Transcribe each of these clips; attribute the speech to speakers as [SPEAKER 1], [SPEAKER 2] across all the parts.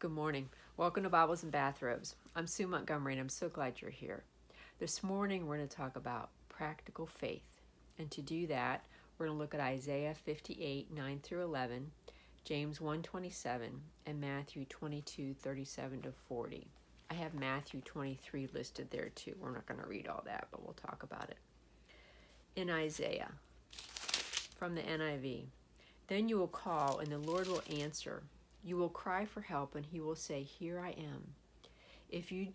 [SPEAKER 1] Good morning. Welcome to Bibles and Bathrobes. I'm Sue Montgomery and I'm so glad you're here. This morning we're going to talk about practical faith. And to do that, we're going to look at Isaiah 58, 9 through 11, James 1:27, and Matthew 22:37 to 40. I have Matthew 23 listed there too. We're not going to read all that, but we'll talk about it. In Isaiah, from the NIV, then you will call and the Lord will answer. You will cry for help, and he will say, "Here I am." If you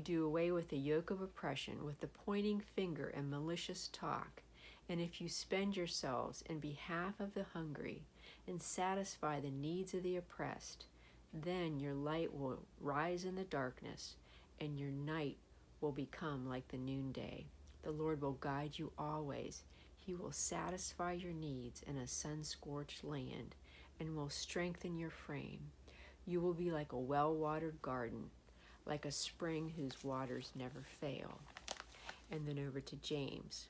[SPEAKER 1] do away with the yoke of oppression, with the pointing finger and malicious talk, and if you spend yourselves in behalf of the hungry and satisfy the needs of the oppressed, then your light will rise in the darkness, and your night will become like the noonday. The Lord will guide you always. He will satisfy your needs in a sun-scorched land, and will strengthen your frame. You will be like a well-watered garden, like a spring whose waters never fail. And then over to James.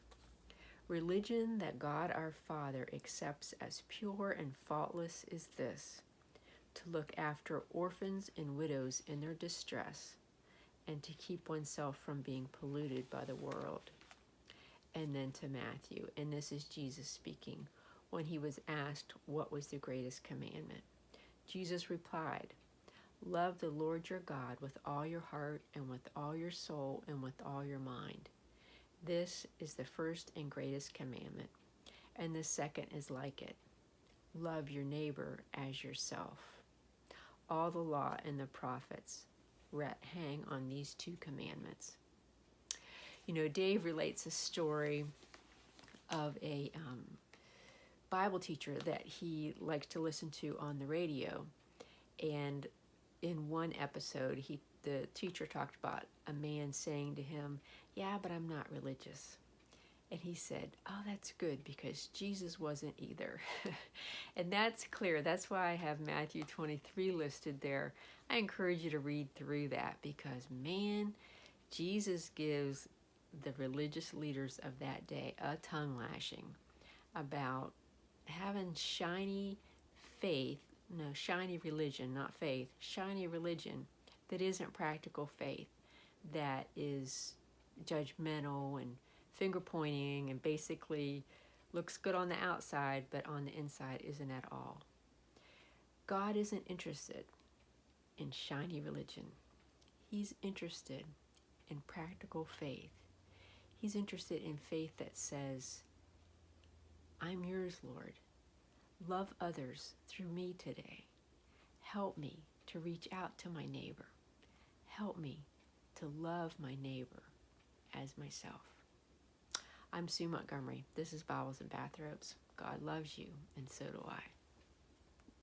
[SPEAKER 1] Religion that God our Father accepts as pure and faultless is this: to look after orphans and widows in their distress, and to keep oneself from being polluted by the world. And then to Matthew, and this is Jesus speaking, when he was asked what was the greatest commandment. Jesus replied, "Love the Lord your God with all your heart and with all your soul and with all your mind. This is the first and greatest commandment, and the second is like it. Love your neighbor as yourself. All the law and the prophets hang on these two commandments." You know, Dave relates a story of a Bible teacher that he likes to listen to on the radio. And in one episode, the teacher talked about a man saying to him, "Yeah, but I'm not religious." And he said, "Oh, that's good, because Jesus wasn't either." And that's clear. That's why I have Matthew 23 listed there. I encourage you to read through that, because, man, Jesus gives the religious leaders of that day a tongue lashing about having shiny religion, not faith, shiny religion that isn't practical faith, that is judgmental and finger pointing and basically looks good on the outside, but on the inside isn't at all. God isn't interested in shiny religion. He's interested in practical faith. He's interested in faith that says, "I'm yours, Lord. Love others through me today. Help me to reach out to my neighbor. Help me to love my neighbor as myself." I'm Sue Montgomery. This is Bibles and Bathrobes. God loves you, and so do I.